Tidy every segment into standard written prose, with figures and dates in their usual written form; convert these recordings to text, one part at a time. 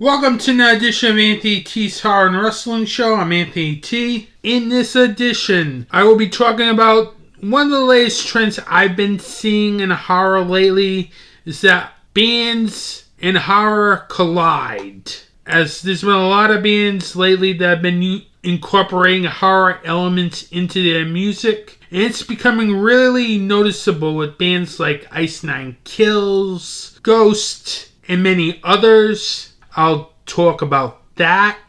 Welcome to another edition of Anthony T's Horror and Wrestling Show. I'm Anthony T. In this edition, I will be talking about one of the latest trends I've been seeing in horror lately is that bands and horror collide. As there's been a lot of bands lately that have been incorporating horror elements into their music. And it's becoming really noticeable with bands like Ice Nine Kills, Ghost, and many others. I'll talk about that.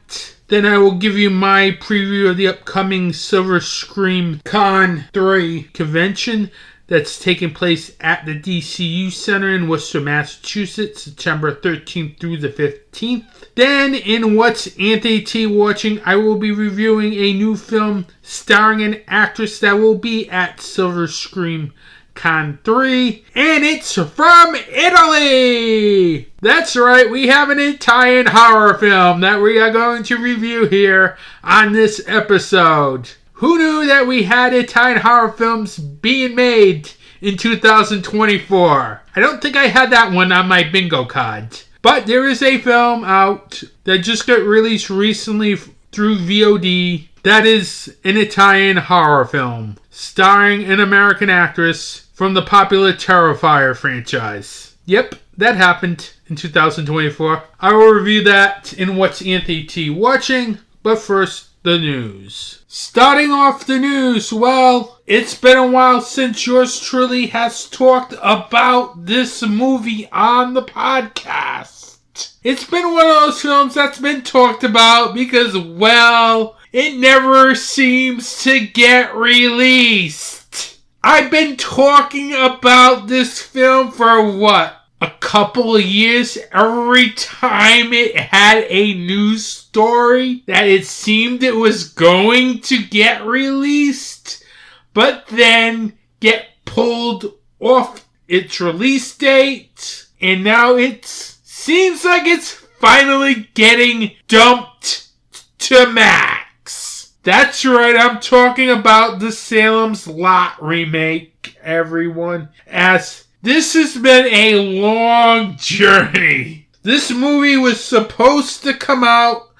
Then I will give you my preview of the upcoming Silver Scream Con 3 convention that's taking place at the DCU Center in Worcester, Massachusetts, September 13th through the 15th. Then, in What's Anthony T Watching, I will be reviewing a new film starring an actress that will be at Silver Scream Con 3, and it's from Italy! That's right, we have an Italian horror film that we are going to review here on this episode. Who knew that we had Italian horror films being made in 2024? I don't think I had that one on my bingo card. But there is a film out that just got released recently through VOD that is an Italian horror film starring an American actress from the popular Terrifier franchise. Yep, that happened in 2024. I will review that in What's Anthony T Watching, but first, the news. Starting off the news, well, it's been a while since yours truly has talked about this movie on the podcast. It's been one of those films that's been talked about because, well, it never seems to get released. I've been talking about this film for a couple of years. Every time it had a news story that it seemed it was going to get released, but then get pulled off its release date, and now it seems like it's finally getting dumped to Max. That's right, I'm talking about the Salem's Lot remake, everyone, as this has been a long journey. This movie was supposed to come out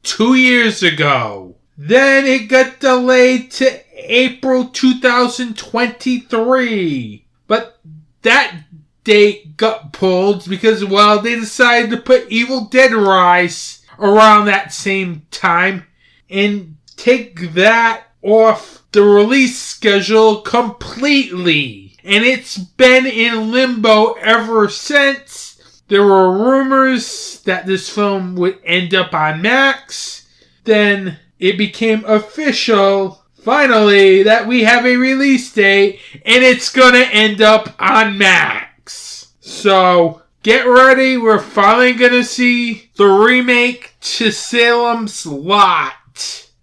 2 years ago. Then it got delayed to April 2023. But that date got pulled because, well, they decided to put Evil Dead Rise around that same time and take that off the release schedule completely. And it's been in limbo ever since. There were rumors that this film would end up on Max. Then it became official, finally, that we have a release date and it's gonna end up on Max. So, get ready, we're finally gonna see the remake to Salem's Lot,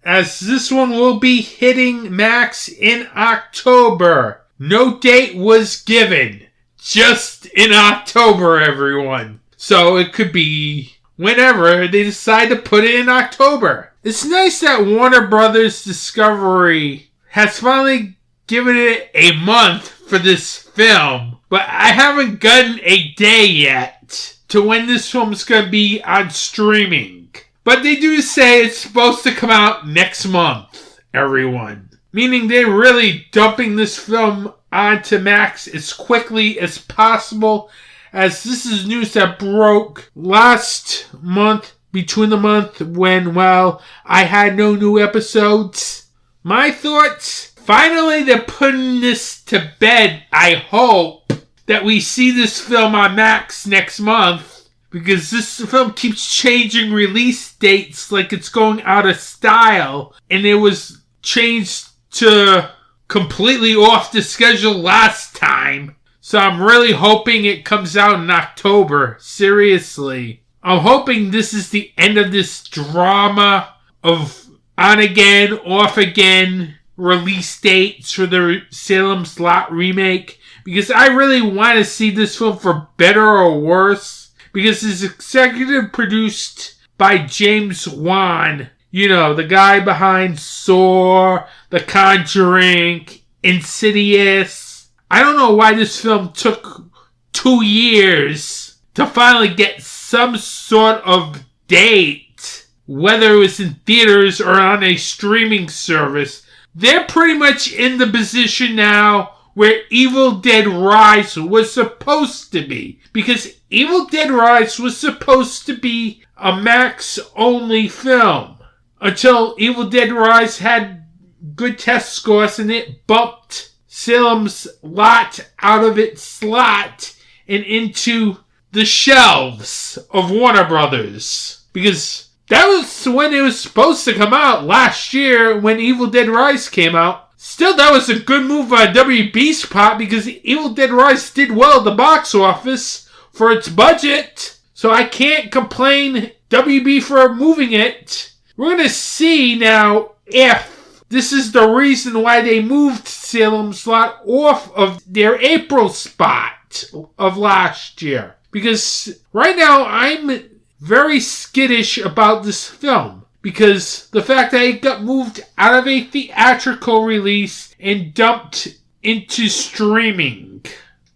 as this one will be hitting Max in October. No date was given. Just in October, everyone. So it could be whenever they decide to put it in October. It's nice that Warner Brothers Discovery has finally given it a month for this film. But I haven't gotten a day yet to when this film's going to be on streaming. But they do say it's supposed to come out next month, everyone. Meaning they're really dumping this film onto Max as quickly as possible, as this is news that broke last month, between the month when, well, I had no new episodes. My thoughts? Finally, they're putting this to bed. I hope that we see this film on Max next month, because this film keeps changing release dates like it's going out of style, and it was changed to completely off the schedule last time. So I'm really hoping it comes out in October. Seriously. I'm hoping this is the end of this drama of on again, off again release dates for the Salem's Lot remake. Because I really want to see this film for better or worse. Because it's executive produced by James Wan. You know, the guy behind Saw, The Conjuring, Insidious. I don't know why this film took 2 years to finally get some sort of date, whether it was in theaters or on a streaming service, they're pretty much in the position now where Evil Dead Rise was supposed to be. Because Evil Dead Rise was supposed to be a Max-only film. Until Evil Dead Rise had good test scores and it bumped Salem's Lot out of its slot and into the shelves of Warner Brothers. Because that was when it was supposed to come out last year when Evil Dead Rise came out. Still, that was a good move on WB's part because Evil Dead Rise did well at the box office for its budget. So I can't complain WB for moving it. We're going to see now if this is the reason why they moved Salem's Lot off of their April spot of last year. Because right now I'm very skittish about this film. Because the fact that it got moved out of a theatrical release and dumped into streaming.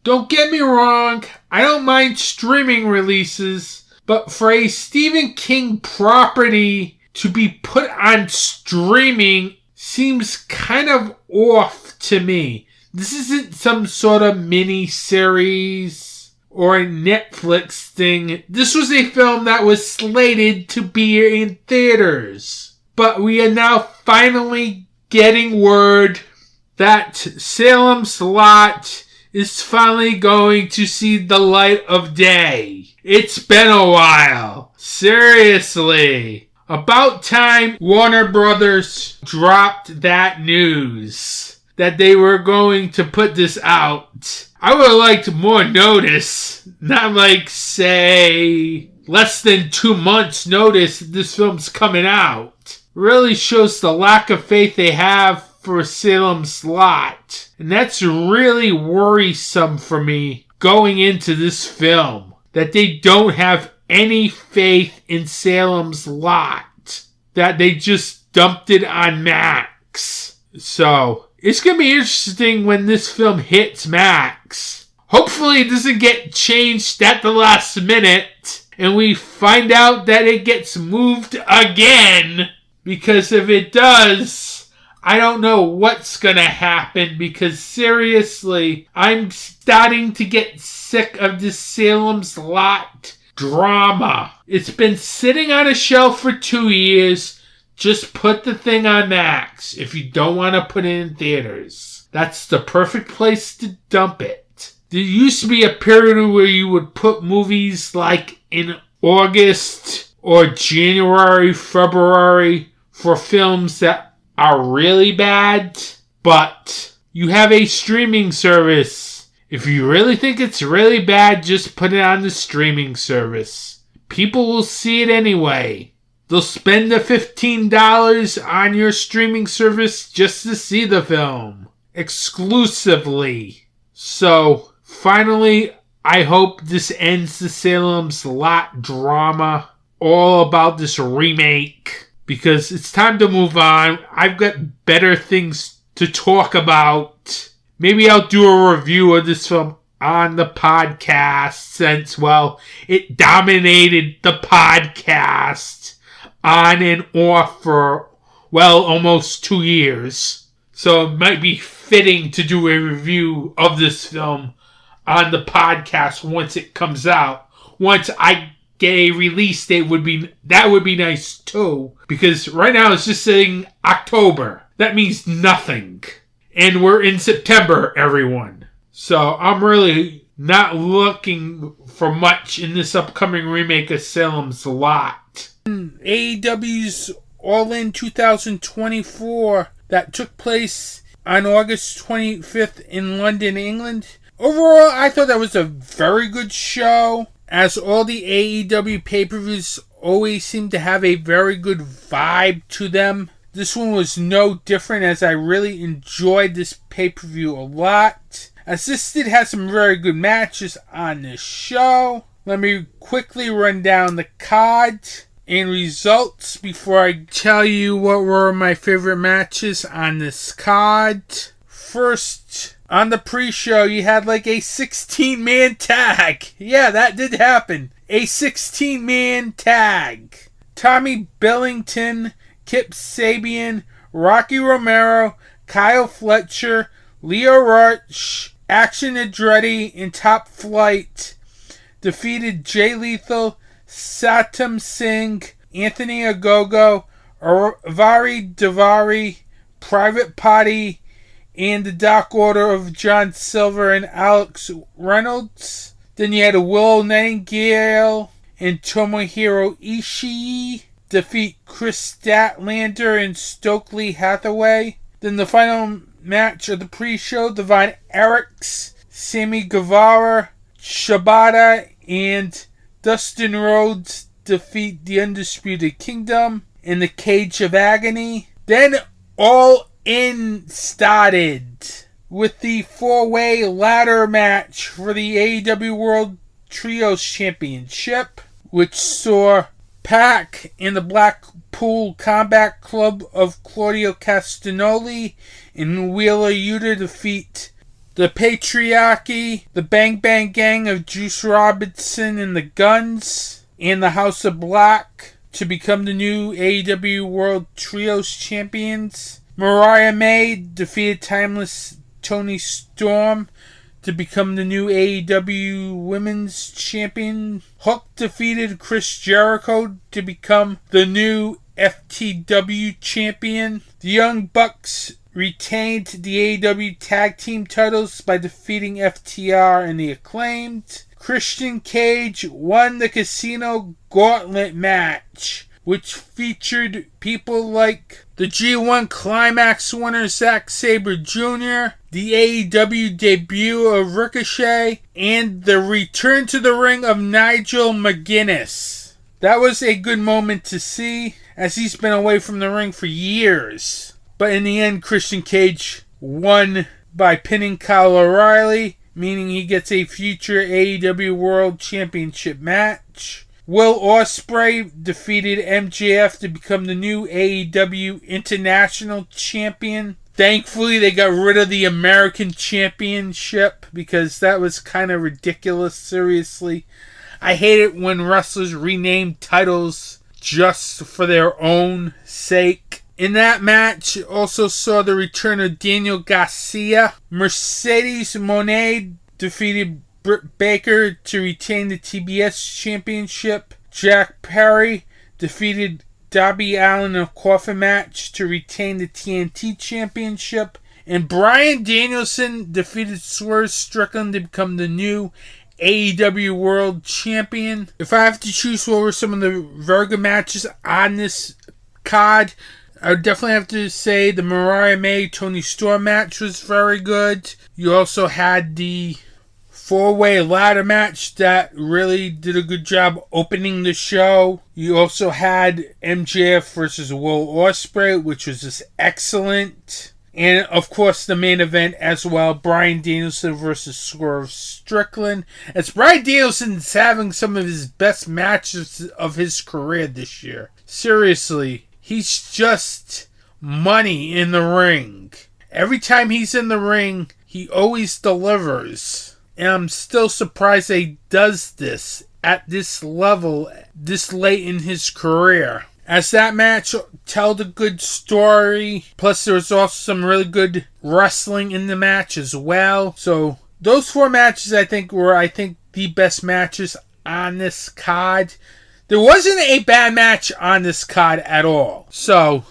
Don't get me wrong, I don't mind streaming releases, but for a Stephen King property to be put on streaming seems kind of off to me. This isn't some sort of mini-series or a Netflix thing. This was a film that was slated to be in theaters. But we are now finally getting word that Salem's Lot is finally going to see the light of day. It's been a while. Seriously. About time Warner Brothers dropped that news that they were going to put this out. I would have liked more notice. Not like, say, less than 2 months notice this film's coming out. Really shows the lack of faith they have for Salem's Lot. And that's really worrisome for me going into this film. That they don't have any faith in Salem's Lot. That they just dumped it on Max. So it's going to be interesting when this film hits Max. Hopefully it doesn't get changed at the last minute and we find out that it gets moved again. Because if it does, I don't know what's going to happen. Because seriously, I'm starting to get sick of this Salem's Lot drama. It's been sitting on a shelf for 2 years. Just put the thing on Max if you don't want to put it in theaters. That's the perfect place to dump it. There used to be a period where you would put movies like in August or January, February for films that are really bad. But you have a streaming service. If you really think it's really bad, just put it on the streaming service. People will see it anyway. They'll spend the $15 on your streaming service just to see the film. Exclusively. So, finally, I hope this ends the Salem's Lot drama. All about this remake. Because it's time to move on. I've got better things to talk about. Maybe I'll do a review of this film on the podcast since, well, it dominated the podcast on and off for, well, almost 2 years. So it might be fitting to do a review of this film on the podcast once it comes out. Once I get a release date, that would be nice too. Because right now it's just saying October. That means nothing. And we're in September, everyone. So I'm really not looking for much in this upcoming remake of Salem's Lot. AEW's All In 2024 that took place on August 25th in London, England. Overall, I thought that was a very good show, as all the AEW pay-per-views always seem to have a very good vibe to them. This one was no different, as I really enjoyed this pay-per-view a lot. As this did have some very good matches on this show. Let me quickly run down the card and results before I tell you what were my favorite matches on this card. First, on the pre-show, you had like a 16-man tag. Yeah, that did happen. A 16-man tag. Tommy Billington, Kip Sabian, Rocky Romero, Kyle Fletcher, Leo Rush, Action Andretti, and Top Flight defeated Jay Lethal, Satam Singh, Anthony Ogogo, Vari Davari, Private Party, and the Dark Order of John Silver and Alex Reynolds. Then you had Will Nightingale and Tomohiro Ishii defeat Chris Statlander and Stokely Hathaway. Then the final match of the pre-show, Divine Erics, Sammy Guevara, Shibata, and Dustin Rhodes defeat the Undisputed Kingdom in the Cage of Agony. Then All In started with the 4-way ladder match for the AEW World Trios Championship, which saw Pac and the Blackpool Combat Club of Claudio Castagnoli and Wheeler Yuta defeat the Patriarchy, the Bang Bang Gang of Juice Robinson and the Guns, and the House of Black to become the new AEW World Trios Champions. Mariah May defeated Timeless Toni Storm to become the new AEW Women's Champion. Hook defeated Chris Jericho to become the new FTW Champion. The Young Bucks retained the AEW Tag Team titles by defeating FTR and the Acclaimed. Christian Cage won the Casino Gauntlet match, which featured people like the G1 Climax winner Zack Sabre Jr., the AEW debut of Ricochet, and the return to the ring of Nigel McGuinness. That was a good moment to see, as he's been away from the ring for years. But in the end, Christian Cage won by pinning Kyle O'Reilly, meaning he gets a future AEW World Championship match. Will Ospreay defeated MJF to become the new AEW International Champion. Thankfully, they got rid of the American Championship because that was kind of ridiculous, seriously. I hate it when wrestlers rename titles just for their own sake. In that match, also saw the return of Daniel Garcia. Mercedes Moné defeated Britt Baker to retain the TBS Championship. Jack Perry defeated Darby Allin in a coffin match to retain the TNT Championship. And Bryan Danielson defeated Swerve Strickland to become the new AEW World Champion. If I have to choose what were some of the very good matches on this card, I would definitely have to say the Mariah May Toni Storm match was very good. You also had the 4-way ladder match that really did a good job opening the show. You also had MJF versus Will Ospreay, which was just excellent. And of course the main event as well, Bryan Danielson versus Swerve Strickland. As Bryan Danielson's having some of his best matches of his career this year. Seriously. He's just money in the ring. Every time he's in the ring, he always delivers. And I'm still surprised that he does this at this level, this late in his career. As that match told a good story. Plus there was also some really good wrestling in the match as well. So those 4 matches I think were the best matches on this card. There wasn't a bad match on this card at all. So,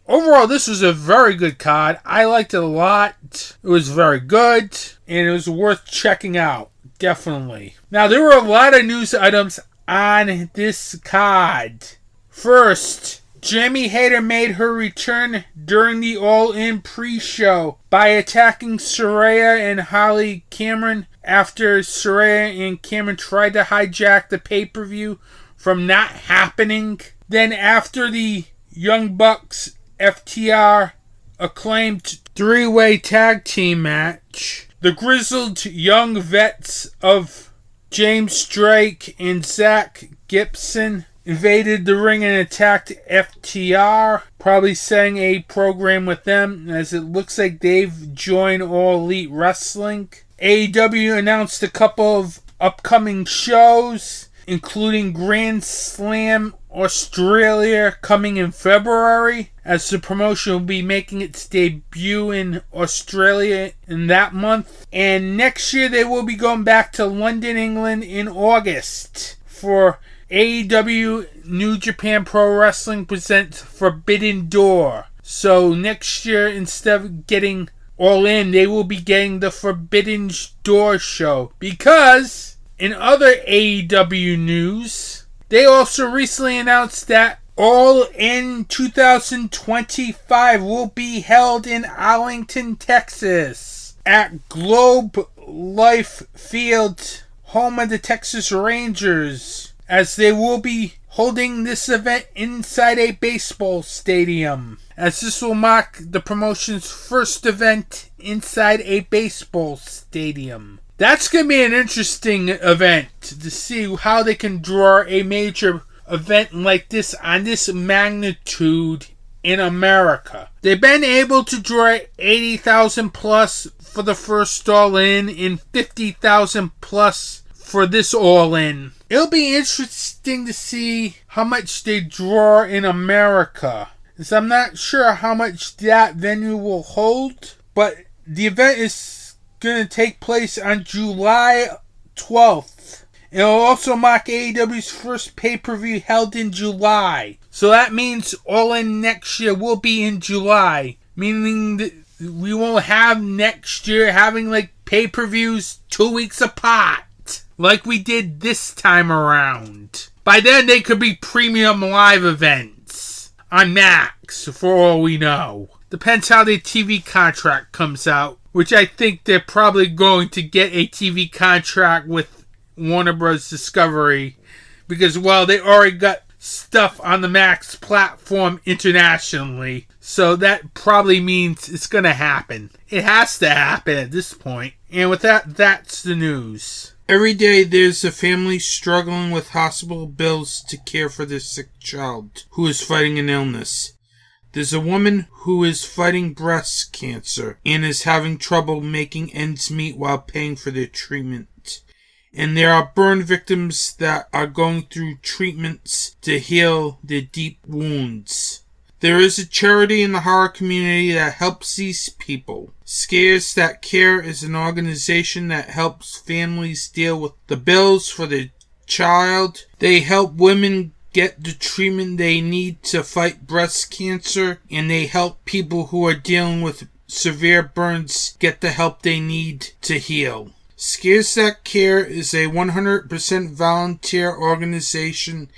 overall, this was a very good card. I liked it a lot. It was very good. And it was worth checking out. Definitely. Now, there were a lot of news items on this card. First, Jamie Hayter made her return during the All In pre-show by attacking Saraya and Holly Cameron after Saraya and Cameron tried to hijack the pay-per-view from not happening. Then after the Young Bucks FTR Acclaimed 3-way tag team match, the grizzled young vets of James Drake and Zach Gibson invaded the ring and attacked FTR, probably setting a program with them, as it looks like they've joined All Elite Wrestling. AEW announced a couple of upcoming shows. including Grand Slam Australia coming in February, as the promotion will be making its debut in Australia in that month. And next year they will be going back to London, England in August for AEW New Japan Pro Wrestling presents Forbidden Door. So next year, instead of getting All In, they will be getting the Forbidden Door show. Because in other AEW news, they also recently announced that All In 2025 will be held in Arlington, Texas, at Globe Life Field, home of the Texas Rangers, as they will be holding this event inside a baseball stadium, as this will mark the promotion's first event inside a baseball stadium. That's going to be an interesting event to see how they can draw a major event like this on this magnitude in America. They've been able to draw 80,000 plus for the first All In and 50,000 plus for this All In. It'll be interesting to see how much they draw in America, as I'm not sure how much that venue will hold, but the event is going to take place on July 12th. It'll also mark AEW's first pay-per-view held in July. So that means All In next year will be in July, meaning that we won't have next year having like pay-per-views 2 weeks apart, like we did this time around. By then, they could be premium live events on Max, for all we know. Depends how the TV contract comes out, which I think they're probably going to get a TV contract with Warner Bros. Discovery, because, well, they already got stuff on the Max platform internationally, so that probably means it's going to happen. It has to happen at this point. And with that, that's the news. Every day there's a family struggling with hospital bills to care for their sick child who is fighting an illness. There's a woman who is fighting breast cancer and is having trouble making ends meet while paying for their treatment. And there are burn victims that are going through treatments to heal their deep wounds. There is a charity in the horror community that helps these people. Scares That Care is an organization that helps families deal with the bills for their child. They help women get the treatment they need to fight breast cancer, and they help people who are dealing with severe burns get the help they need to heal. Scares That Care is a 100% volunteer organization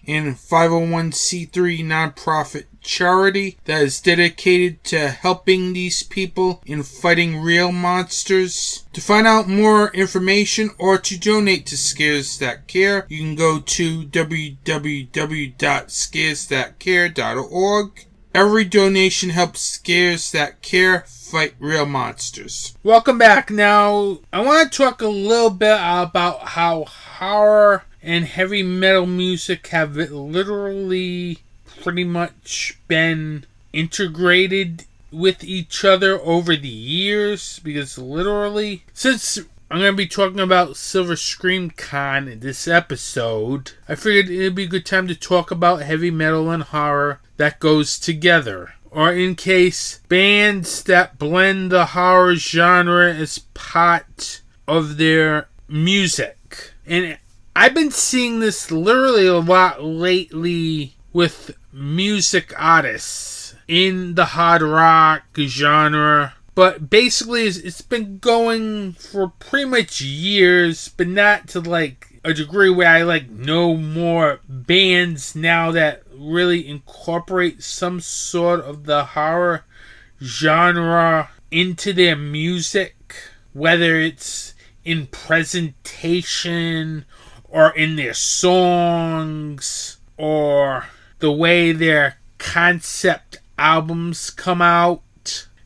and 501c3 nonprofit charity that is dedicated to helping these people in fighting real monsters. To find out more information or to donate to Scares That Care, you can go to www.scaresthatcare.org. Every donation helps Scares That Care fight real monsters. Welcome back. Now, I want to talk a little bit about how horror and heavy metal music have literally pretty much been integrated with each other over the years, because literally, since I'm going to be talking about Silver Scream Con in this episode, I figured it'd be a good time to talk about heavy metal and horror that goes together, or in case bands that blend the horror genre as part of their music. And I've been seeing this literally a lot lately with music artists in the hard rock genre, but basically it's been going for pretty much years, but not to like a degree where I like know more bands now that really incorporate some sort of the horror genre into their music, whether it's in presentation or in their songs or the way their concept albums come out.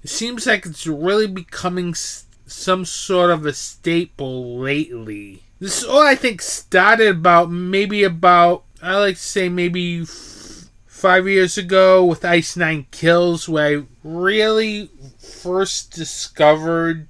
It seems like it's really becoming some sort of a staple lately. This all I think started about I like to say maybe 5 years ago with Ice Nine Kills, where I really first discovered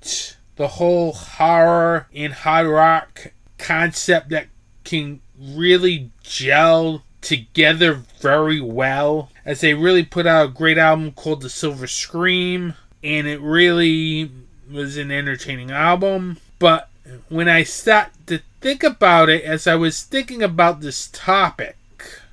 the whole horror and hard rock concept that can really gel together very well, as they really put out a great album called The Silver Scream, and it really was an entertaining album. But when I sat to think about it, as I was thinking about this topic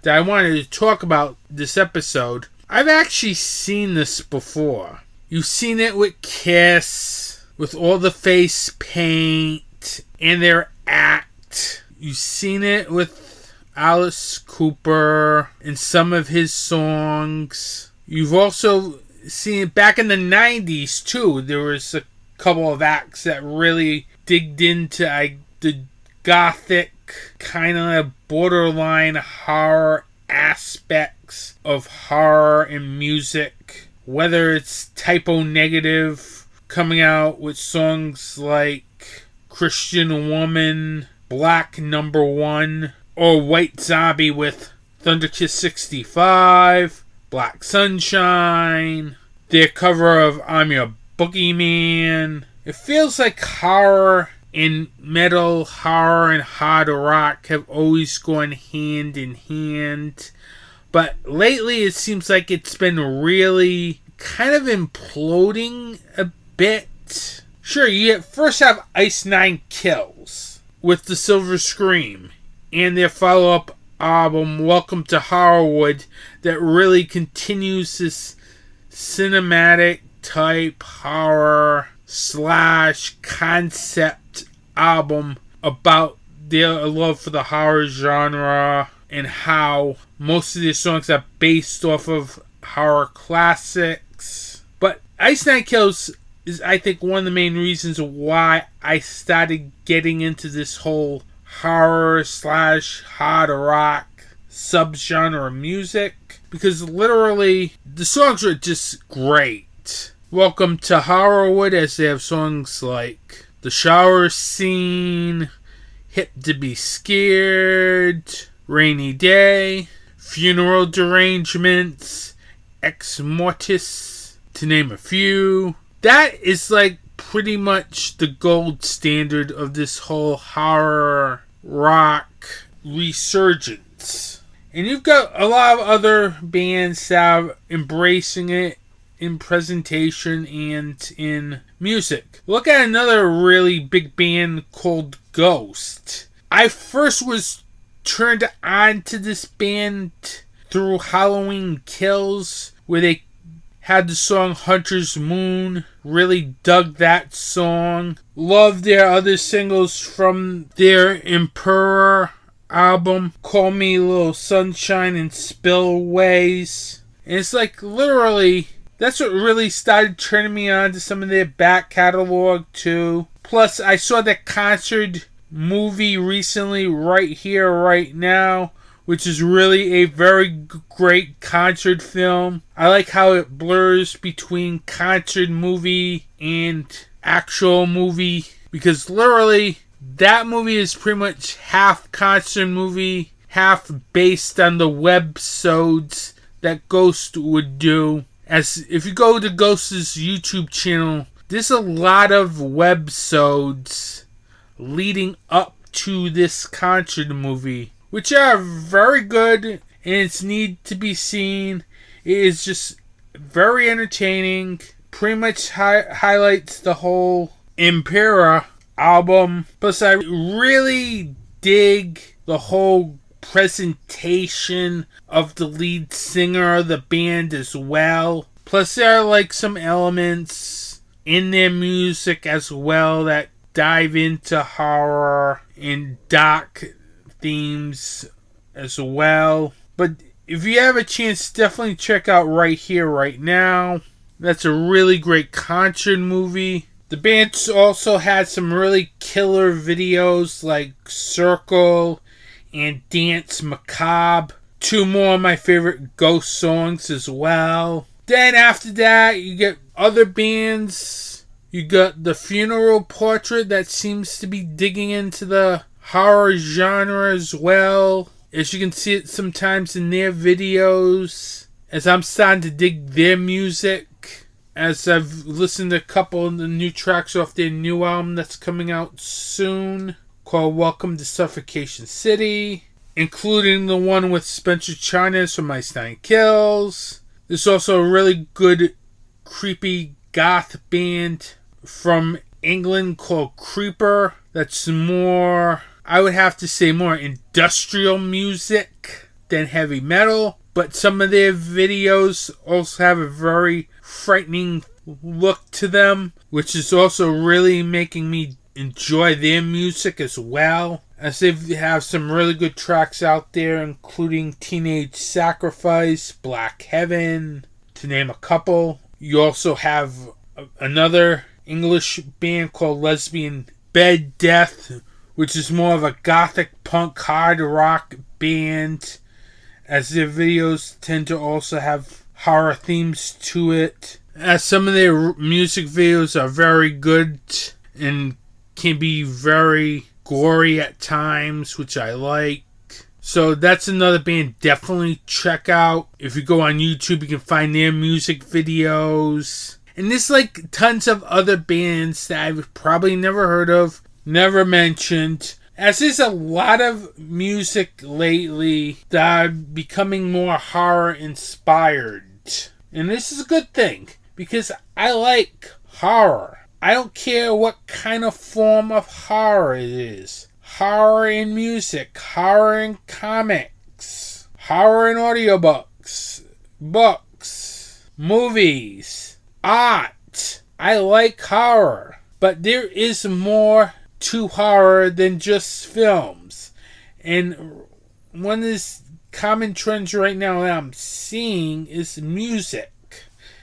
that I wanted to talk about this episode, I've actually seen this before. You've seen it with Kiss, with all the face paint and their act. You've seen it with Alice Cooper and some of his songs. You've also seen it back in the 90s too. There was a couple of acts that really digged into the gothic, kind of borderline horror aspects of horror and music. Whether it's Typo Negative coming out with songs like Christian Woman, Black Number One, or White Zombie with Thunderkiss 65, Black Sunshine, their cover of I'm Your Boogeyman. It feels like horror and metal, horror and hard rock have always gone hand in hand. But lately it seems like it's been really kind of imploding a bit. Sure, you first have Ice Nine Kills with The Silver Scream and their follow-up album Welcome to Horrorwood that really continues this cinematic type horror / concept album about their love for the horror genre and how most of their songs are based off of horror classics. But Ice Nine Kills is, I think, one of the main reasons why I started getting into this whole horror / hard rock subgenre music, because literally the songs are just great. Welcome to Horrorwood, as they have songs like The Shower Scene, Hip to Be Scared, Rainy Day, Funeral Derangements, Ex Mortis, to name a few. That is like pretty much the gold standard of this whole horror rock resurgence. And you've got a lot of other bands that are embracing it in presentation and in music. Look at another really big band called Ghost. I first was turned on to this band through Halloween Kills, where they had the song Hunter's Moon. Really dug that song. Loved their other singles from their Emperor album, Call Me Little Sunshine and Spillways. And it's like literally, that's what really started turning me on to some of their back catalog too. Plus, I saw that concert movie recently, Right Here, Right Now, which is really a very great concert film. I like how it blurs between concert movie and actual movie, because literally that movie is pretty much half concert movie, half based on the websodes that Ghost would do. As if you go to Ghost's YouTube channel, there's a lot of websodes leading up to this concert movie, which are very good and it's need to be seen. It is just very entertaining. Pretty much highlights the whole Impera album. Plus, I really dig the whole presentation of the lead singer of the band as well. Plus, there are like some elements in their music as well that dive into horror and dark themes as well. But if you have a chance, definitely check out Right Here, Right Now. That's a really great concert movie. The band also had some really killer videos like Circle and Dance Macabre. Two more of my favorite Ghost songs as well. Then after that, you get other bands. You got The Funeral Portrait that seems to be digging into the horror genre as well, as you can see it sometimes in their videos, as I'm starting to dig their music, as I've listened to a couple of the new tracks off their new album that's coming out soon, called Welcome to Suffocation City. including the one with Spencer Chavez from Ice Nine Kills. There's also a really good creepy goth band from England called Creeper. That's more, I would have to say, more industrial music than heavy metal. But some of their videos also have a very frightening look to them, which is also really making me enjoy their music as well, as they have some really good tracks out there, including Teenage Sacrifice, Black Heaven, to name a couple. You also have another English band called Lesbian Bed Death, which is more of a gothic punk hard rock band, as their videos tend to also have horror themes to it. As some of their music videos are very good and can be very gory at times, which I like. So that's another band definitely check out. If you go on YouTube, you can find their music videos. And there's like tons of other bands that I've probably never heard of, never mentioned. As there's a lot of music lately that are becoming more horror inspired. And this is a good thing, because I like horror. I don't care what kind of form of horror it is. Horror in music, horror in comics, horror in audiobooks, books, movies, art. I like horror. But there is more to horror than just films. And one of the common trends right now that I'm seeing is music.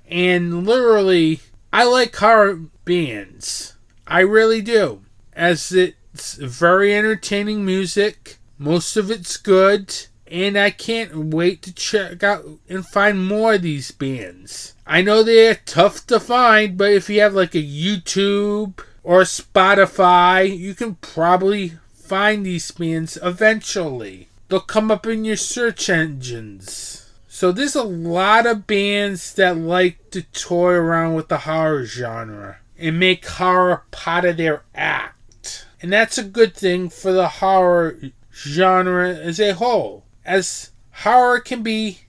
And literally, I like horror bands. I really do. As it's very entertaining music. Most of it's good. And I can't wait to check out and find more of these bands. I know they're tough to find, but if you have like a YouTube or Spotify, you can probably find these bands eventually. They'll come up in your search engines. So there's a lot of bands that like to toy around with the horror genre and make horror part of their act. And that's a good thing for the horror genre as a whole, as horror can be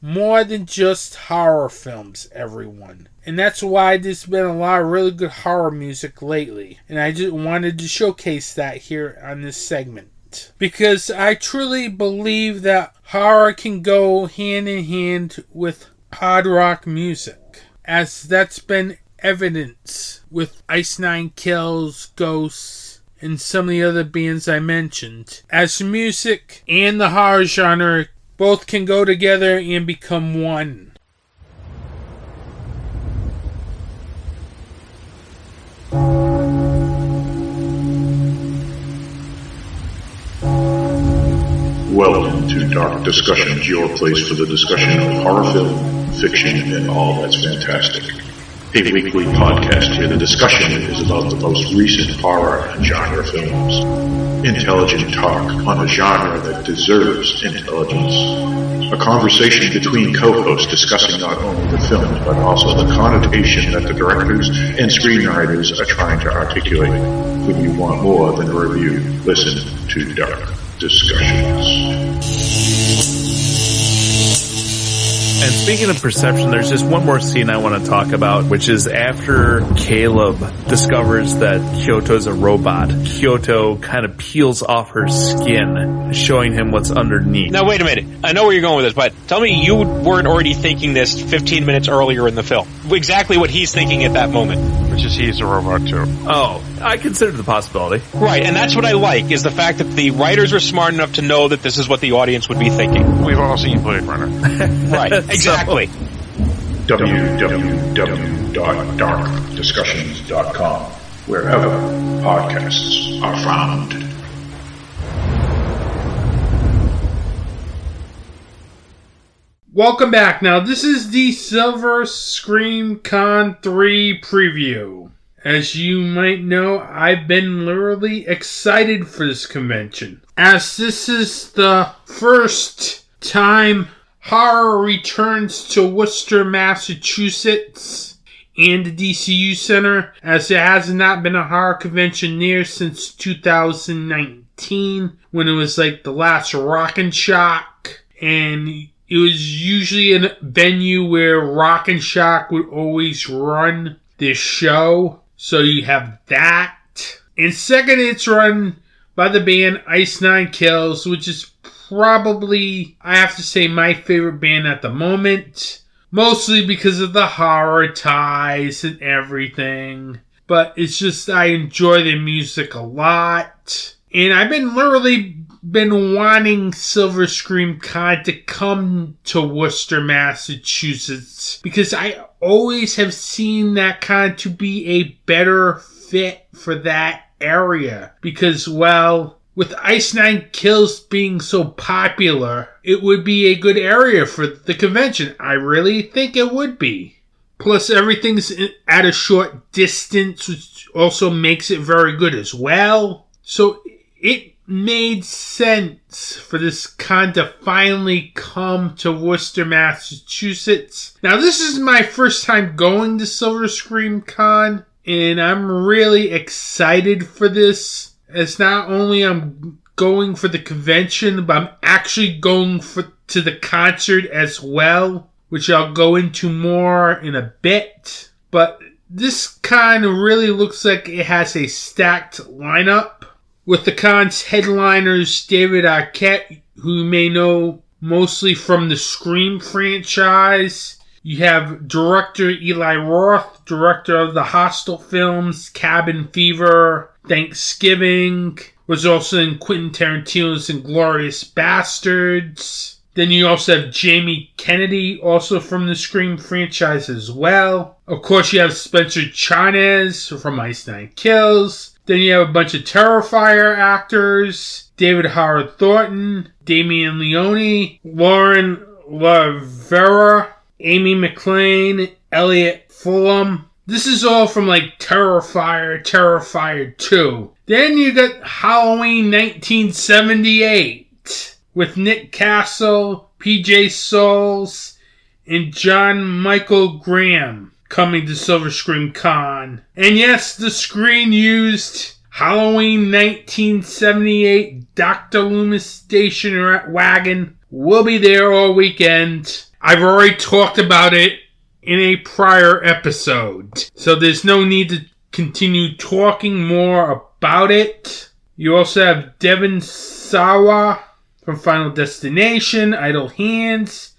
more than just horror films, everyone. And that's why there's been a lot of really good horror music lately. And I just wanted to showcase that here on this segment. Because I truly believe that horror can go hand in hand with hard rock music, as that's been evidence with Ice Nine Kills, Ghosts, and some of the other bands I mentioned. As music and the horror genre both can go together and become one. Welcome to Dark Discussions, your place for the discussion of horror film, fiction, and all that's fantastic. A weekly podcast where the discussion is about the most recent horror and genre films. Intelligent talk on a genre that deserves intelligence. A conversation between co-hosts discussing not only the films, but also the connotation that the directors and screenwriters are trying to articulate. When you want more than a review, listen to Dark Discussions. And speaking of perception, there's just one more scene I want to talk about, which is after Caleb discovers that Kyoto's a robot. Kyoto kind of peels off her skin, showing him what's underneath. Now, wait a minute. I know where you're going with this, but tell me you weren't already thinking this 15 minutes earlier in the film. Exactly what he's thinking at that moment. Which is he's a robot too. Oh, I considered the possibility. Right, and that's what I like, is the fact that the writers were smart enough to know that this is what the audience would be thinking. We've all seen Blade Runner. Right, exactly. www.darkdiscussions.com, wherever podcasts are found. Welcome back. Now, this is the Silver Screen Con 3 preview. As you might know, I've been literally excited for this convention, as this is the first time horror returns to Worcester, Massachusetts, and the DCU Center, as there has not been a horror convention there since 2019. 2018 when it was like the last Rock and Shock, and it was usually a venue where Rock and Shock would always run this show. So you have that. And second, it's run by the band Ice Nine Kills, which is probably, I have to say, my favorite band at the moment. Mostly because of the horror ties and everything. But it's just, I enjoy their music a lot. And I've been wanting Silver Scream Con to come to Worcester, Massachusetts. Because I always have seen that con to be a better fit for that area. Because, well, with Ice Nine Kills being so popular, it would be a good area for the convention. I really think it would be. Plus, everything's at a short distance, which also makes it very good as well. So, it made sense for this con to finally come to Worcester, Massachusetts. Now, this is my first time going to Silver Scream Con, and I'm really excited for this. As not only I'm going for the convention, but I'm actually going to the concert as well, which I'll go into more in a bit. But this con really looks like it has a stacked lineup, with the con's headliners David Arquette, who you may know mostly from the Scream franchise. You have director Eli Roth, director of the Hostel films, Cabin Fever, Thanksgiving, was also in Quentin Tarantino's Inglourious Bastards. Then you also have Jamie Kennedy, also from the Scream franchise as well. Of course, you have Spencer Chanez from Ice Nine Kills. Then you have a bunch of Terrifier actors. David Howard Thornton, Damien Leone, Lauren LaVera, Amy McLean, Elliot Fulham. This is all from like Terrifier 2. Then you got Halloween 1978 with Nick Castle, PJ Souls, and John Michael Graham coming to Silver Scream Con. And yes, the screen used Halloween 1978 Dr. Loomis station wagon will be there all weekend. I've already talked about it in a prior episode, so there's no need to continue talking more about it. You also have Devon Sawa from Final Destination, Idle Hands,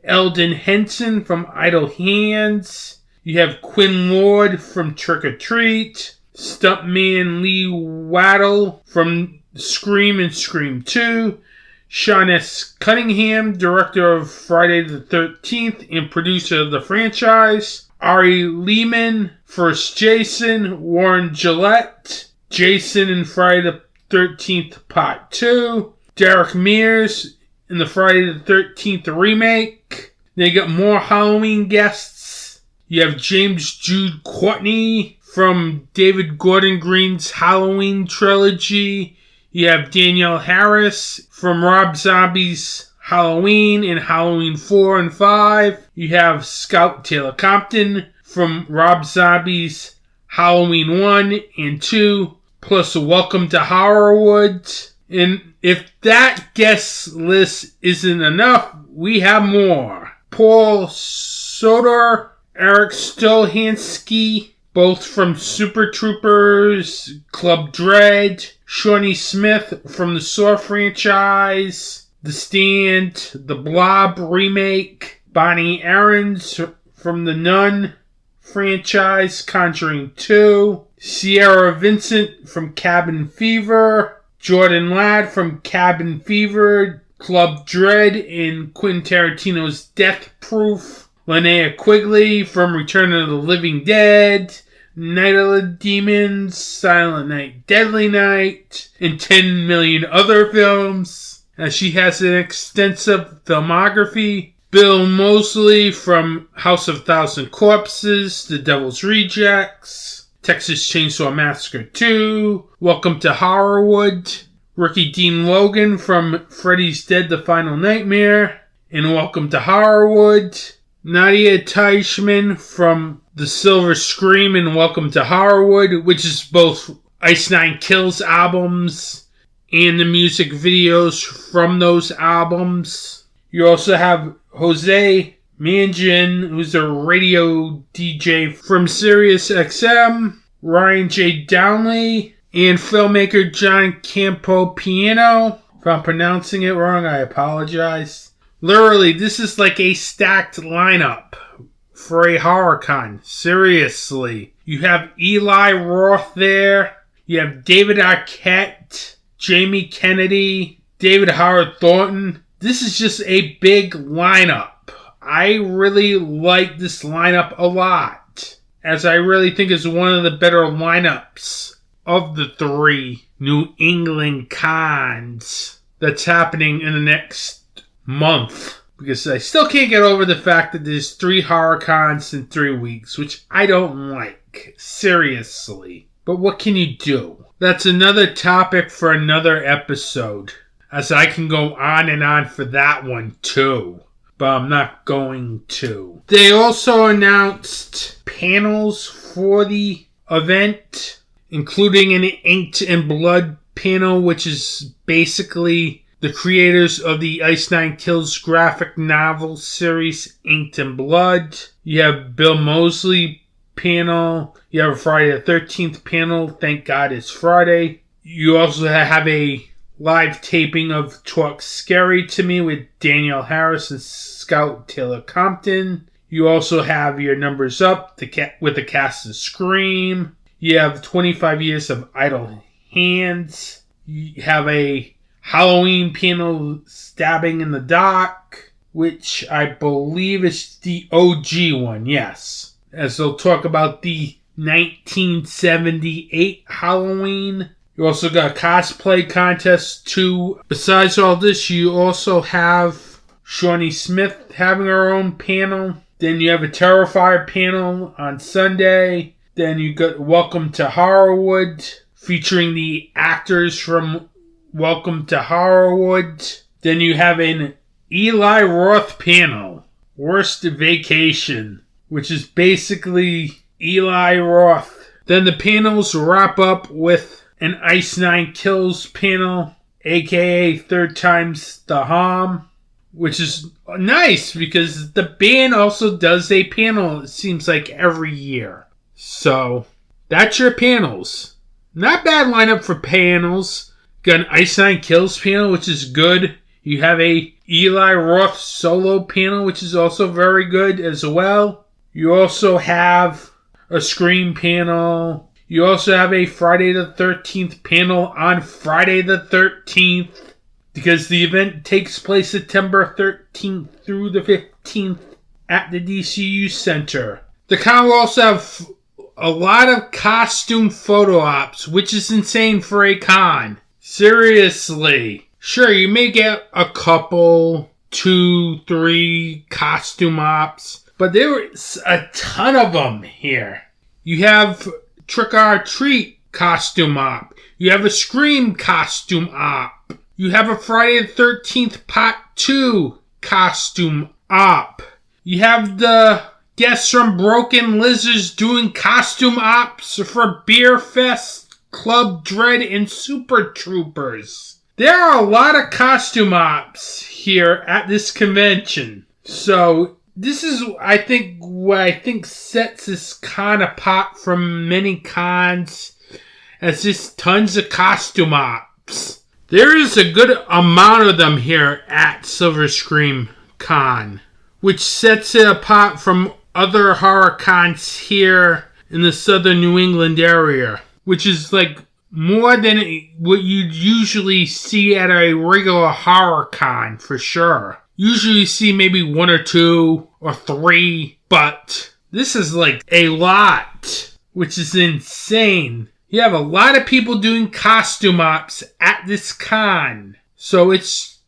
Eldon Henson from Idle Hands. You have Quinn Lord from Trick or Treat, stuntman Lee Waddle from Scream and Scream 2, Sean S. Cunningham, director of Friday the 13th and producer of the franchise, Ari Lehman, First Jason, Warren Gillette, Jason in Friday the 13th Part 2, Derek Mears in the Friday the 13th remake. They got more Halloween guests. You have James Jude Courtney from David Gordon Green's Halloween trilogy. You have Danielle Harris from Rob Zombie's Halloween and Halloween 4 and 5. You have Scout Taylor Compton from Rob Zombie's Halloween 1 and 2. Plus Welcome to Horrorwood. And if that guest list isn't enough, we have more. Paul Soder, Eric Stolhansky, both from Super Troopers, Club Dread, Shawnee Smith from the Saw franchise, The Stand, The Blob remake, Bonnie Aarons from the Nun franchise, Conjuring 2, Sierra Vincent from Cabin Fever, Jordan Ladd from Cabin Fever, Club Dread, and Quentin Tarantino's Death Proof, Linnea Quigley from Return of the Living Dead, Night of the Demons, Silent Night, Deadly Night, and 10 million other films. She has an extensive filmography. Bill Moseley from House of Thousand Corpses, The Devil's Rejects, Texas Chainsaw Massacre 2, Welcome to Horrorwood, Ricky Dean Logan from Freddy's Dead The Final Nightmare, and Welcome to Horrorwood, Nadia Teichman from The Silver Scream and Welcome to Horrorwood, which is both Ice Nine Kills albums, and the music videos from those albums. You also have Jose Mangin, who's a radio DJ from Sirius XM, Ryan J. Downley, and filmmaker John Campopiano. If I'm pronouncing it wrong, I apologize. Literally, this is like a stacked lineup for a horror con. Seriously. You have Eli Roth there. You have David Arquette, Jamie Kennedy, David Howard Thornton. This is just a big lineup. I really like this lineup a lot, as I really think it's one of the better lineups of the 3 New England cons that's happening in the next month. Because I still can't get over the fact that there's 3 horror cons in 3 weeks, which I don't like. Seriously. But what can you do? That's another topic for another episode, as I can go on and on for that one too. But I'm not going to. They also announced panels for the event, including an Inked in Blood panel, which is basically the creators of the Ice Nine Kills graphic novel series Inked in Blood. You have Bill Moseley panel. You have a Friday the 13th panel. Thank God it's Friday. You also have a live taping of Talk Scary to Me with Danielle Harris and Scout Taylor Compton. You also have your Numbers Up with the cast of Scream. You have 25 years of Idle Hands. You have a Halloween panel, Stabbing in the Dark, which I believe is the OG one, yes. As they'll talk about the 1978 Halloween. You also got a cosplay contest too. Besides all this, you also have Shawnee Smith having her own panel. Then you have a Terrifier panel on Sunday. Then you got Welcome to Horrorwood, featuring the actors from Welcome to Horrorwood. Then you have an Eli Roth panel, Worcester Vacation, which is basically Eli Roth. Then the panels wrap up with an Ice Nine Kills panel, aka Third Time's the Harm, which is nice because the band also does a panel, it seems like, every year. So, that's your panels. Not bad lineup for panels. Got an Ice Nine Kills panel, which is good. You have a Eli Roth solo panel, which is also very good as well. You also have a Scream panel. You also have a Friday the 13th panel on Friday the 13th, because the event takes place September 13th through the 15th at the DCU Center. The con will also have a lot of costume photo ops, which is insane for a con. Seriously. Sure, you may get a couple, 2, 3 costume ops, but there was a ton of them here. You have Trick or Treat costume op. You have a Scream costume op. You have a Friday the 13th Part 2 costume op. You have the guests from Broken Lizards doing costume ops for Beer Fest, Club Dread, and Super Troopers. There are a lot of costume ops here at this convention. So this is, I think, what I think sets this con apart from many cons, as just tons of costume ops. There is a good amount of them here at Silver Scream Con, which sets it apart from other horror cons here in the southern New England area, which is like more than what you'd usually see at a regular horror con for sure. Usually you see maybe 1 or 2 or 3, but this is like a lot, which is insane. You have a lot of people doing costume ops at this con, so it's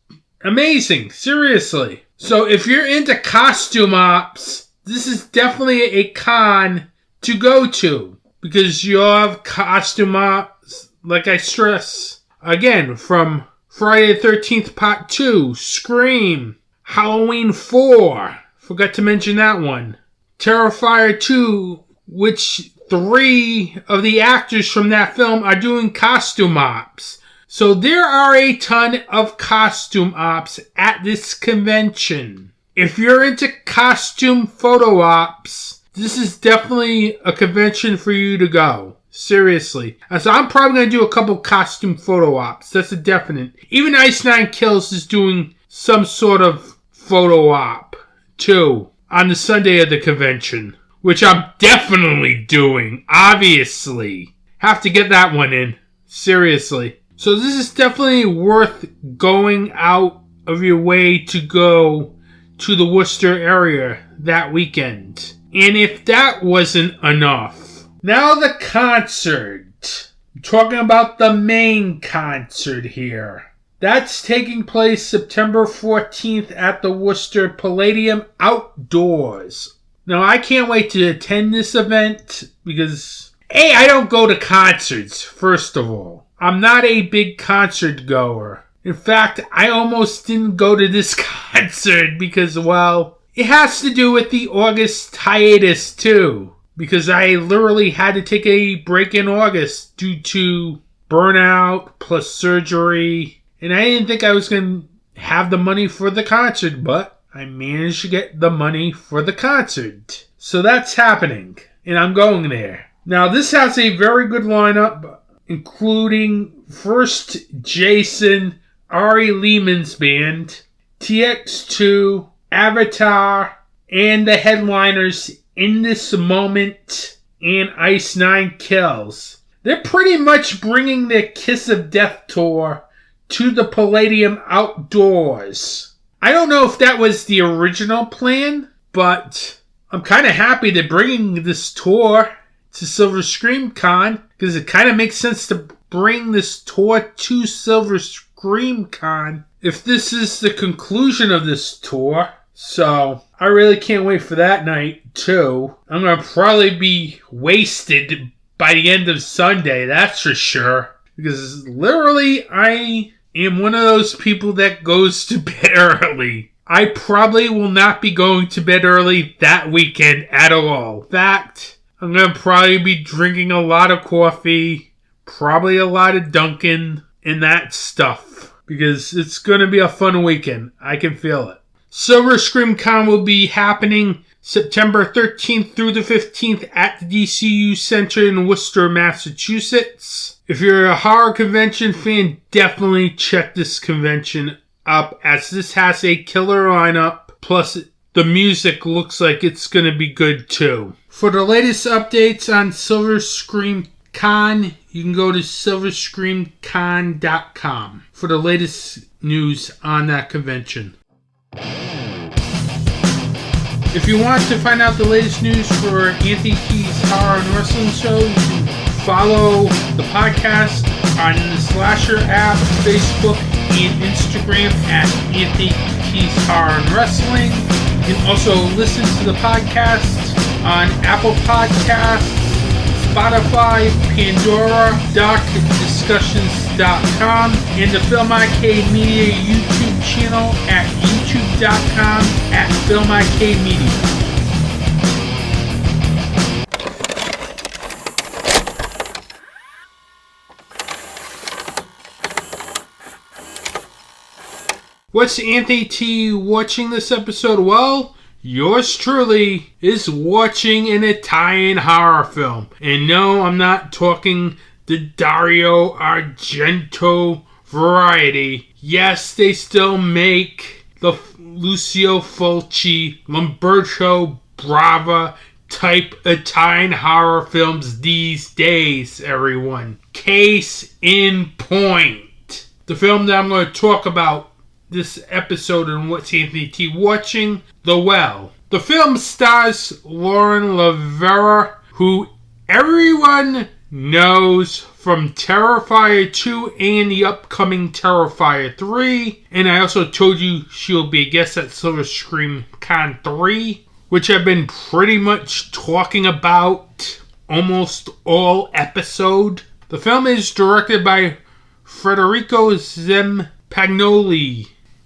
amazing, seriously. So if you're into costume ops, this is definitely a con to go to, because you have costume ops, like I stress, again, from Friday the 13th Part 2, Scream, Halloween 4, forgot to mention that one, Terrifier 2, which 3 of the actors from that film are doing costume ops. So there are a ton of costume ops at this convention. If you're into costume photo ops, this is definitely a convention for you to go. Seriously. So I'm probably going to do a couple costume photo ops. That's a definite. Even Ice 9 Kills is doing some sort of photo op, too, on the Sunday of the convention. Which I'm definitely doing, obviously. Have to get that one in. Seriously. So this is definitely worth going out of your way to go to the Worcester area that weekend. And if that wasn't enough, now the concert. I'm talking about the main concert here. That's taking place September 14th at the Worcester Palladium outdoors. Now, I can't wait to attend this event because, A, I don't go to concerts, first of all. I'm not a big concert goer. In fact, I almost didn't go to this concert because, well, it has to do with the August hiatus, too. Because I literally had to take a break in August due to burnout plus surgery. And I didn't think I was going to have the money for the concert, but I managed to get the money for the concert. So that's happening, and I'm going there. Now, this has a very good lineup, including first Jason, Ari Lehman's band, TX2, Avatar, and the headliners In This Moment and Ice 9 Kills. They're pretty much bringing their Kiss of Death tour to the Palladium outdoors. I don't know if that was the original plan, but I'm kind of happy they're bringing this tour to Silver Scream Con because it kind of makes sense to bring this tour to Silver Scream Con if this is the conclusion of this tour. So I really can't wait for that night too. I'm going to probably be wasted by the end of Sunday, that's for sure. Because literally I am one of those people that goes to bed early. I probably will not be going to bed early that weekend at all. In fact, I'm going to probably be drinking a lot of coffee, probably a lot of Dunkin' and that stuff. Because it's going to be a fun weekend. I can feel it. Silver Scream Con will be happening September 13th through the 15th at the DCU Center in Worcester, Massachusetts. If you're a horror convention fan, definitely check this convention up as this has a killer lineup. Plus, the music looks like it's going to be good too. For the latest updates on Silver Scream Con, you can go to silverscreamcon.com for the latest news on that convention. If you want to find out the latest news for Anthony T's Horror and Wrestling Show, you can follow the podcast on the Slasher app, Facebook, and Instagram at Anthony T's Horror and Wrestling. You can also listen to the podcast on Apple Podcasts, Spotify, Pandora, DocDiscussions.com, and the Film IK Media YouTube channel at youtube.com/FilmIKMedia. What's Anthony T watching this episode? Well, yours truly is watching an Italian horror film. And no, I'm not talking the Dario Argento variety. Yes, they still make the Lucio Fulci, Lamberto Brava type Italian horror films these days, everyone. Case in point. The film that I'm going to talk about this episode and What's Anthony T watching, The Well. The film stars Lauren Lavera, who everyone knows from Terrifier 2 and the upcoming Terrifier 3. And I also told you she'll be a guest at Silver Scream Con 3, which I've been pretty much talking about almost all episode. The film is directed by Federico Zampagnoli.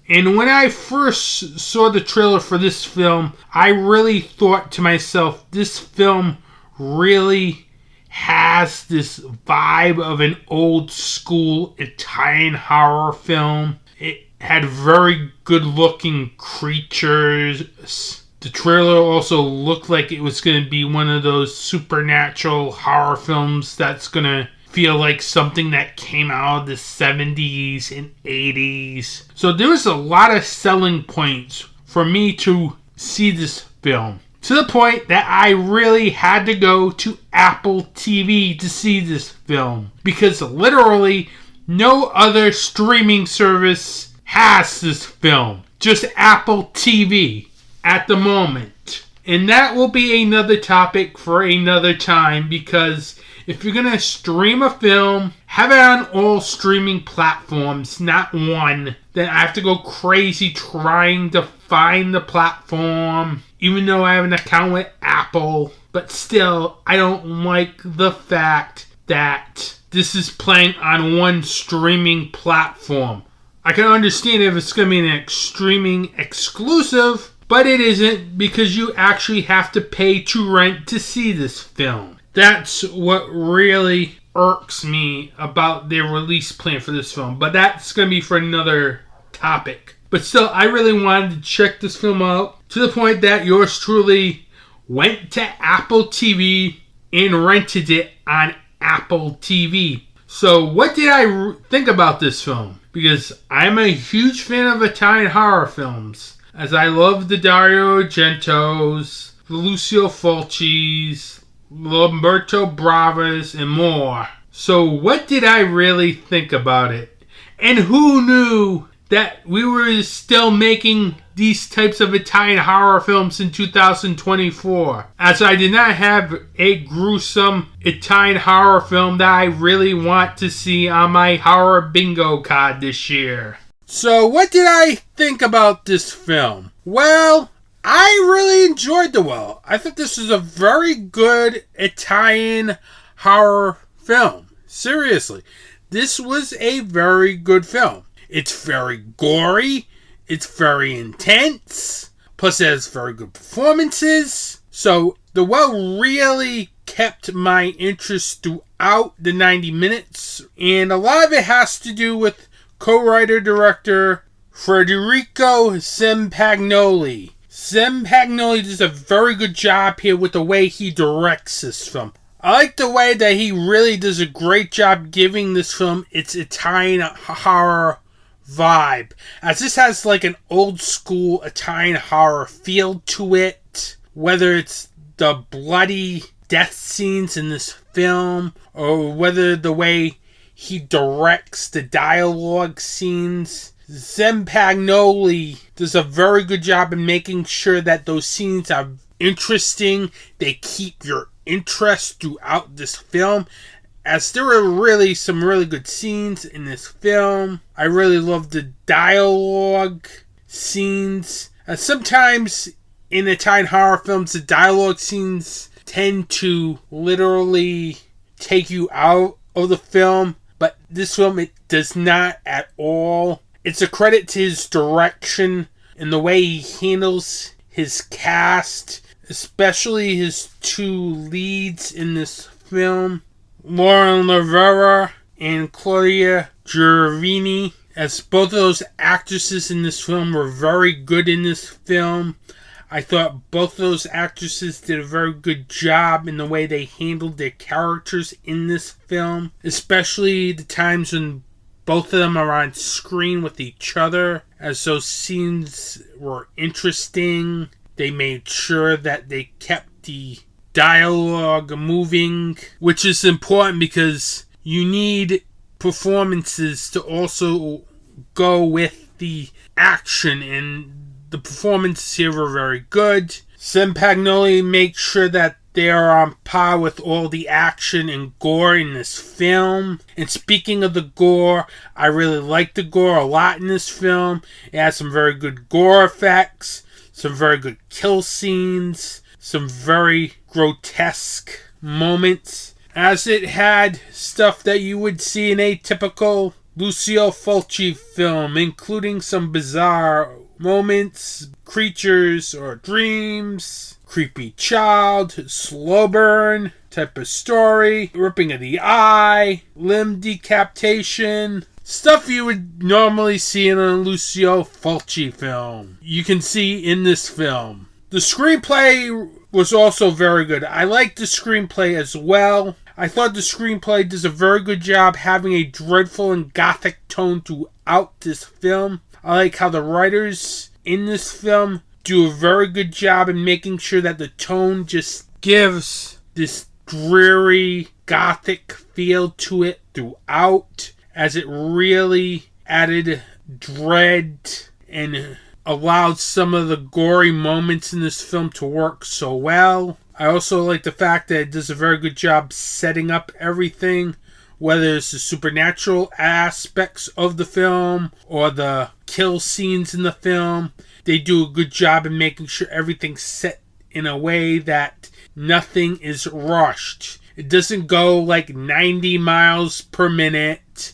And when I first saw the trailer for this film, I really thought to myself, this film really has this vibe of an old school Italian horror film. It had very good looking creatures. The trailer also looked like it was going to be one of those supernatural horror films that's going to feel like something that came out of the 70s and 80s. So there was a lot of selling points for me to see this film. To the point that I really had to go to Apple TV to see this film. Because literally no other streaming service has this film. Just Apple TV at the moment. And that will be another topic for another time, because if you're going to stream a film, have it on all streaming platforms, not one. Then I have to go crazy trying to find the platform, even though I have an account with Apple. But still, I don't like the fact that this is playing on one streaming platform. I can understand if it's going to be an streaming exclusive, but it isn't, because you actually have to pay to rent to see this film. That's what really irks me about their release plan for this film. But that's going to be for another topic. But still, I really wanted to check this film out, to the point that yours truly went to Apple TV and rented it on Apple TV. So what did I think about this film? Because I'm a huge fan of Italian horror films, as I love the Dario Argentos, the Lucio Fulcis, Lamberto Bravas, and more. So what did I really think about it? And who knew that we were still making these types of Italian horror films in 2024? As I did not have a gruesome Italian horror film that I really want to see on my horror bingo card this year. So what did I think about this film? Well, I really enjoyed the well. I think this is a very good Italian horror film. Seriously, this was a very good film. It's very gory. It's very intense. Plus, it has very good performances. So, the well really kept my interest throughout the 90 minutes. And a lot of it has to do with co-writer-director Federico Sempagnoli. Sempagnoli does a very good job here with the way he directs this film. I like the way that he really does a great job giving this film its Italian horror vibe, as this has like an old school Italian horror feel to it, whether it's the bloody death scenes in this film, or whether the way he directs the dialogue scenes. Sempagnoli does a very good job in making sure that those scenes are interesting. They keep your interest throughout this film, as there were really some really good scenes in this film. I really love the dialogue scenes. Sometimes in Italian horror films, the dialogue scenes tend to literally take you out of the film, but this film, it does not at all. It's a credit to his direction and the way he handles his cast, especially his two leads in this film, Lauren Rivera and Claudia Girovini, as both of those actresses in this film were very good in this film. I thought both of those actresses did a very good job in the way they handled their characters in this film, especially the times when both of them are on screen with each other, as those scenes were interesting. They made sure that they kept the dialogue moving, which is important because you need performances to also go with the action, and the performances here were very good. Sempagnoli makes sure that they are on par with all the action and gore in this film. And speaking of the gore, I really like the gore a lot in this film. It has some very good gore effects, some very good kill scenes, some very grotesque moments, as it had stuff that you would see in a typical Lucio Fulci film, including some bizarre moments, creatures or dreams, creepy child, slow burn type of story, ripping of the eye, limb decapitation, stuff you would normally see in a Lucio Fulci film. You can see in this film. The screenplay was also very good. I liked the screenplay as well. I thought the screenplay does a very good job having a dreadful and gothic tone throughout this film. I like how the writers in this film do a very good job in making sure that the tone just gives this dreary gothic feel to it throughout, as it really added dread and allowed some of the gory moments in this film to work so well. I also like the fact that it does a very good job setting up everything, whether it's the supernatural aspects of the film or the kill scenes in the film. They do a good job in making sure everything's set in a way that nothing is rushed. It doesn't go like 90 miles per minute.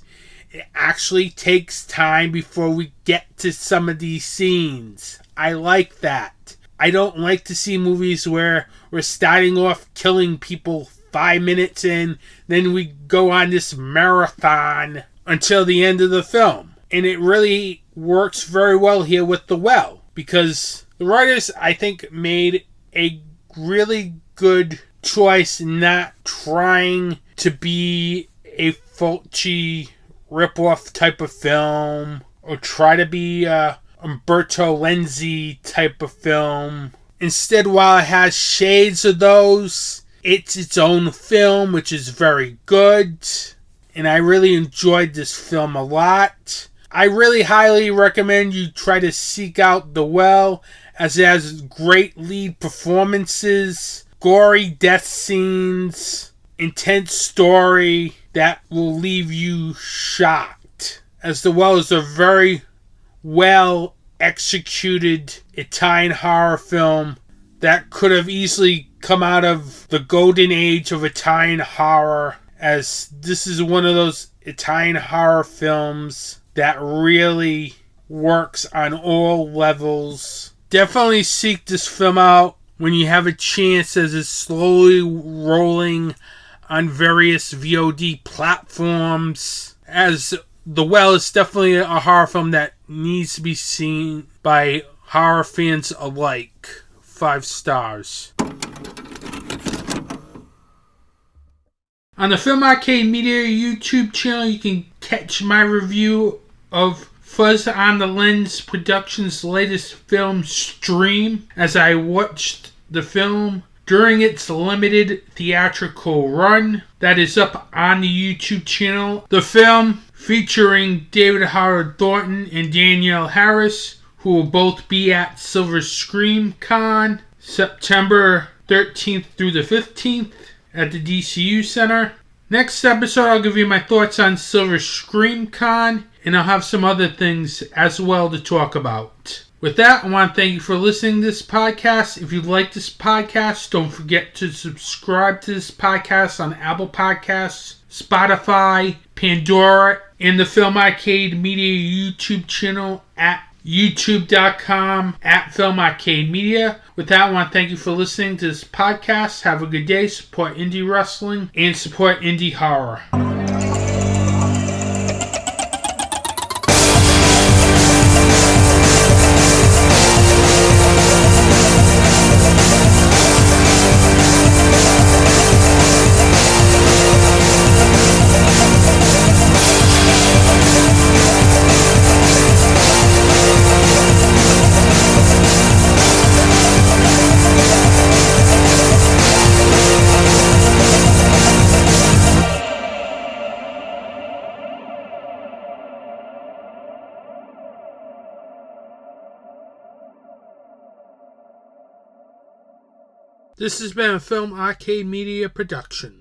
It actually takes time before we get to some of these scenes. I like that. I don't like to see movies where we're starting off killing people 5 minutes in, then we go on this marathon until the end of the film. And it really works very well here with The Well, because the writers, I think, made a really good choice not trying to be a Fulci rip-off type of film or try to be a Umberto Lenzi type of film. Instead, while it has shades of those, it's its own film, which is very good. And I really enjoyed this film a lot. I really highly recommend you try to seek out The Well, as it has great lead performances, gory death scenes, intense story that will leave you shocked. As The Well is a very well executed Italian horror film that could have easily come out of the golden age of Italian horror, as this is one of those Italian horror films that really works on all levels. Definitely seek this film out when you have a chance, as it's slowly rolling on various VOD platforms, as The Well is definitely a horror film that needs to be seen by horror fans alike. 5 stars. On the Film Arcade Media YouTube channel, you can catch my review of Fuzz on the Lens Productions' latest film, Stream, as I watched the film during its limited theatrical run that is up on the YouTube channel. The film, featuring David Howard Thornton and Danielle Harris, who will both be at Silver Scream Con September 13th through the 15th at the DCU Center. Next episode, I'll give you my thoughts on Silver Scream Con, and I'll have some other things as well to talk about. With that, I want to thank you for listening to this podcast. If you like this podcast, don't forget to subscribe to this podcast on Apple Podcasts, Spotify, Pandora, and the Film Arcade Media YouTube channel at youtube.com/Film Arcade Media. With that, I want to thank you for listening to this podcast. Have a good day. Support indie wrestling and support indie horror. This has been a Film Arcade Media production.